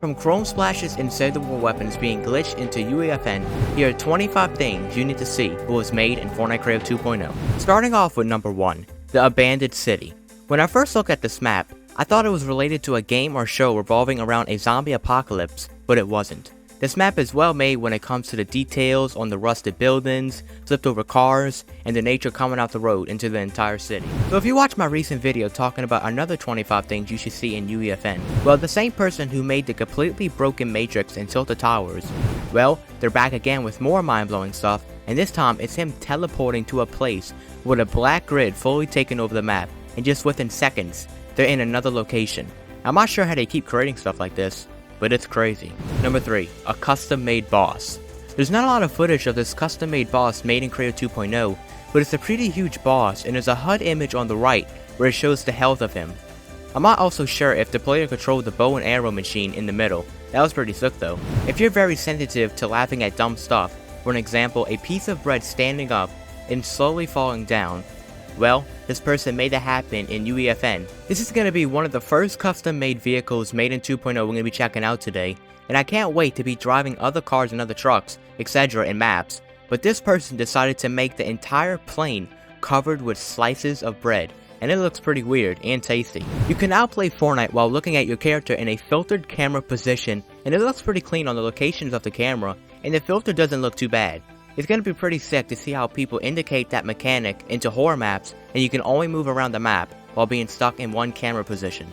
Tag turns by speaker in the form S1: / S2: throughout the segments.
S1: From chrome splashes and seductive weapons being glitched into UEFN, here are 25 things you need to see what was made in Fortnite Creative 2.0. Starting off with number 1, the abandoned city. When I first looked at this map, I thought it was related to a game or show revolving around a zombie apocalypse, but it wasn't. This map is well made when it comes to the details on the rusted buildings, flipped over cars, and the nature coming out the road into the entire city. So if you watch my recent video talking about another 25 things you should see in UEFN, well, the same person who made the completely broken Matrix and Tilted Towers, well, they're back again with more mind-blowing stuff, and this time it's him teleporting to a place with a black grid fully taking over the map, and just within seconds, they're in another location. I'm not sure how they keep creating stuff like this, but it's crazy. Number 3, a custom-made boss. There's not a lot of footage of this custom-made boss made in Creative 2.0, but it's a pretty huge boss, and there's a HUD image on the right where it shows the health of him. I'm not also sure if the player controlled the bow and arrow machine in the middle. That was pretty sick though. If you're very sensitive to laughing at dumb stuff, for an example, a piece of bread standing up and slowly falling down, well, this person made that happen in UEFN. This is going to be one of the first custom-made vehicles made in 2.0 we're going to be checking out today, and I can't wait to be driving other cars and other trucks, etc. in maps, but this person decided to make the entire plane covered with slices of bread, and it looks pretty weird and tasty. You can now play Fortnite while looking at your character in a filtered camera position, and it looks pretty clean on the locations of the camera, and the filter doesn't look too bad. It's going to be pretty sick to see how people indicate that mechanic into horror maps, and you can only move around the map while being stuck in one camera position.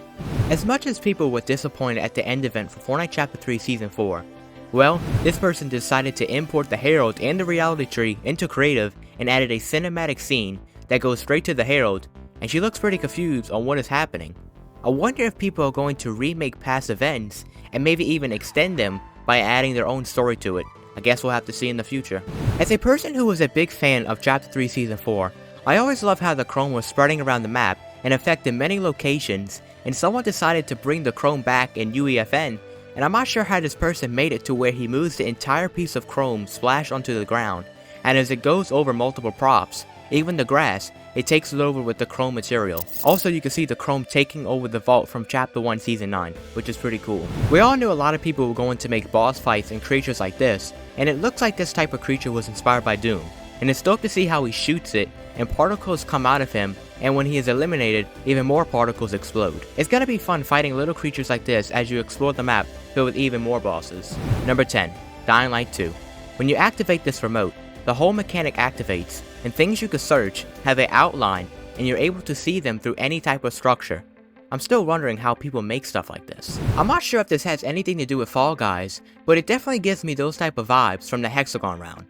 S1: As much as people were disappointed at the end event for Fortnite Chapter 3 Season 4, well, this person decided to import the Herald and the Reality Tree into Creative and added a cinematic scene that goes straight to the Herald, and she looks pretty confused on what is happening. I wonder if people are going to remake past events and maybe even extend them by adding their own story to it. I guess we'll have to see in the future. As a person who was a big fan of Chapter 3 Season 4, I always loved how the chrome was spreading around the map and affected many locations, and someone decided to bring the chrome back in UEFN, and I'm not sure how this person made it to where he moves the entire piece of chrome splash onto the ground, and as it goes over multiple props, even the grass, it takes it over with the chrome material. Also, you can see the chrome taking over the vault from Chapter 1 Season 9, which is pretty cool. We all knew a lot of people were going to make boss fights and creatures like this, and it looks like this type of creature was inspired by Doom. And it's dope to see how he shoots it, and particles come out of him, and when he is eliminated, even more particles explode. It's gonna be fun fighting little creatures like this as you explore the map filled with even more bosses. Number 10, Dying Light 2. When you activate this remote, the whole mechanic activates, and things you can search have an outline, and you're able to see them through any type of structure. I'm still wondering how people make stuff like this. I'm not sure if this has anything to do with Fall Guys, but it definitely gives me those type of vibes from the Hexagon round.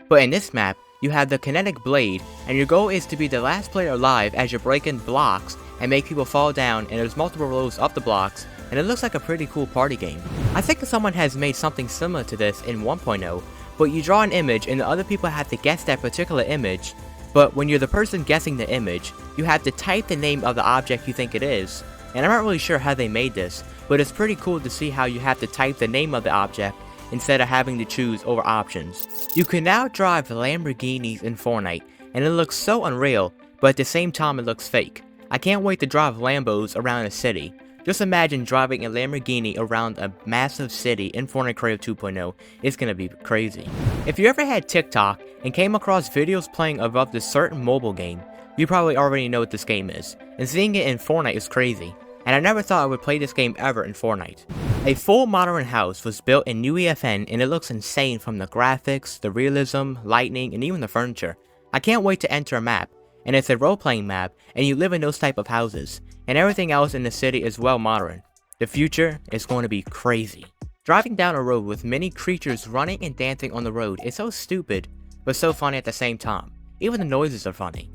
S1: But in this map, you have the kinetic blade, and your goal is to be the last player alive as you're breaking blocks and make people fall down, and there's multiple rows up the blocks, and it looks like a pretty cool party game. I think someone has made something similar to this in 1.0, but you draw an image and the other people have to guess that particular image, but when you're the person guessing the image, you have to type the name of the object you think it is. And I'm not really sure how they made this, but it's pretty cool to see how you have to type the name of the object instead of having to choose over options. You can now drive Lamborghinis in Fortnite, and it looks so unreal, but at the same time it looks fake. I can't wait to drive Lambos around a city. Just imagine driving a Lamborghini around a massive city in Fortnite Creative 2.0, it's gonna be crazy. If you ever had TikTok and came across videos playing above this certain mobile game, you probably already know what this game is, and seeing it in Fortnite is crazy, and I never thought I would play this game ever in Fortnite. A full modern house was built in UEFN, and it looks insane from the graphics, the realism, lighting, and even the furniture. I can't wait to enter a map, and it's a role-playing map, and you live in those type of houses, and everything else in the city is well modern. The future is going to be crazy. Driving down a road with many creatures running and dancing on the road is so stupid, but so funny at the same time. Even the noises are funny.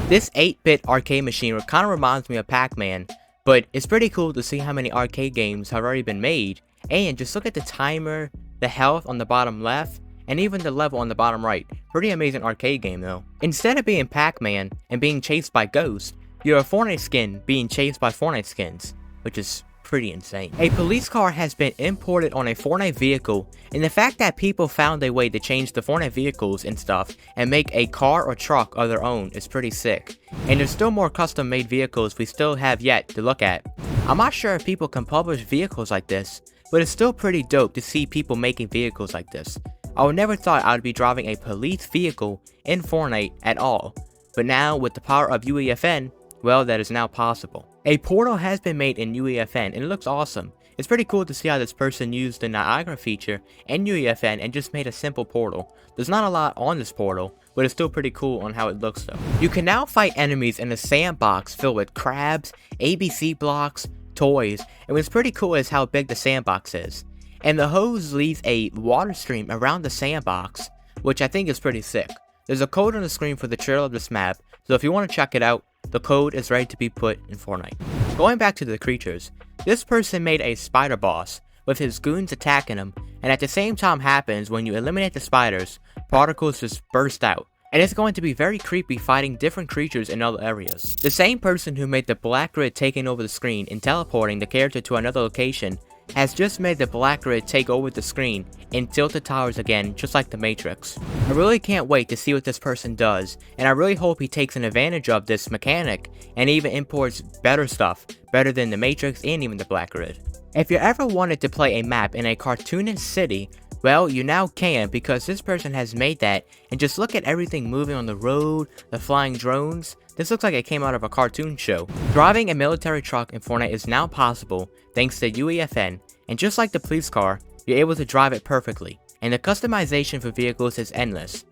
S1: This 8-bit arcade machine kind of reminds me of Pac-Man, but it's pretty cool to see how many arcade games have already been made, and just look at the timer, the health on the bottom left, and even the level on the bottom right. Pretty amazing arcade game though. Instead of being Pac-Man and being chased by ghosts, you're a Fortnite skin being chased by Fortnite skins, which is pretty insane. A police car has been imported on a Fortnite vehicle, and the fact that people found a way to change the Fortnite vehicles and stuff and make a car or truck of their own is pretty sick. And there's still more custom made vehicles we still have yet to look at. I'm not sure if people can publish vehicles like this, but it's still pretty dope to see people making vehicles like this. I would never thought I would be driving a police vehicle in Fortnite at all, but now with the power of UEFN, well, that is now possible. A portal has been made in UEFN and it looks awesome. It's pretty cool to see how this person used the Niagara feature in UEFN and just made a simple portal. There's not a lot on this portal, but it's still pretty cool on how it looks though. You can now fight enemies in a sandbox filled with crabs, ABC blocks, toys, and what's pretty cool is how big the sandbox is. And the hose leaves a water stream around the sandbox, which I think is pretty sick. There's a code on the screen for the trailer of this map, so if you want to check it out, the code is ready to be put in Fortnite. Going back to the creatures, this person made a spider boss, with his goons attacking him, and at the same time happens when you eliminate the spiders, particles just burst out, and it's going to be very creepy fighting different creatures in other areas. The same person who made the black grid taking over the screen and teleporting the character to another location has just made the black grid take over the screen and tilt the towers again, just like the Matrix. I really can't wait to see what this person does, and I really hope he takes an advantage of this mechanic and even imports better stuff, better than the Matrix and even the black grid. If you ever wanted to play a map in a cartoonish city, well, you now can, because this person has made that, and just look at everything moving on the road, the flying drones. This looks like it came out of a cartoon show. Driving a military truck in Fortnite is now possible thanks to UEFN, and just like the police car, you're able to drive it perfectly, and the customization for vehicles is endless.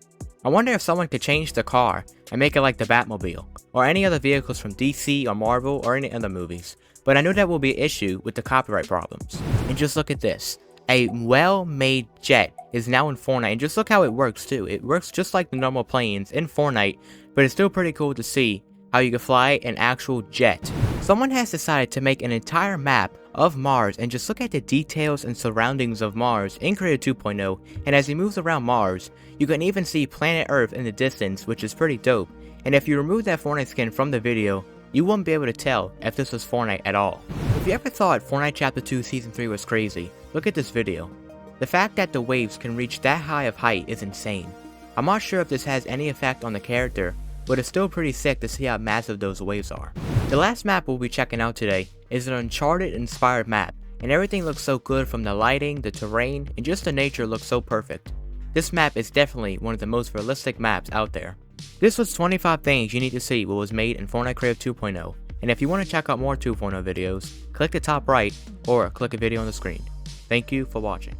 S1: I wonder if someone could change the car and make it like the Batmobile, or any other vehicles from DC or Marvel or any other movies, but I know that will be an issue with the copyright problems. And just look at this. A well-made jet is now in Fortnite, and just look how it works too. It works just like the normal planes in Fortnite, but it's still pretty cool to see how you can fly an actual jet. Someone has decided to make an entire map of Mars, and just look at the details and surroundings of Mars in Creator 2.0, and as he moves around Mars, you can even see planet Earth in the distance, which is pretty dope. And if you remove that Fortnite skin from the video, you wouldn't be able to tell if this was Fortnite at all. If you ever thought Fortnite Chapter 2 Season 3 was crazy, look at this video. The fact that the waves can reach that high of height is insane. I'm not sure if this has any effect on the character, but it's still pretty sick to see how massive those waves are. The last map we'll be checking out today is an Uncharted inspired map, and everything looks so good from the lighting, the terrain, and just the nature looks so perfect. This map is definitely one of the most realistic maps out there. This was 25 things you need to see what was made in Fortnite Creator 2.0, and if you want to check out more 2.0 videos, click the top right or click a video on the screen. Thank you for watching.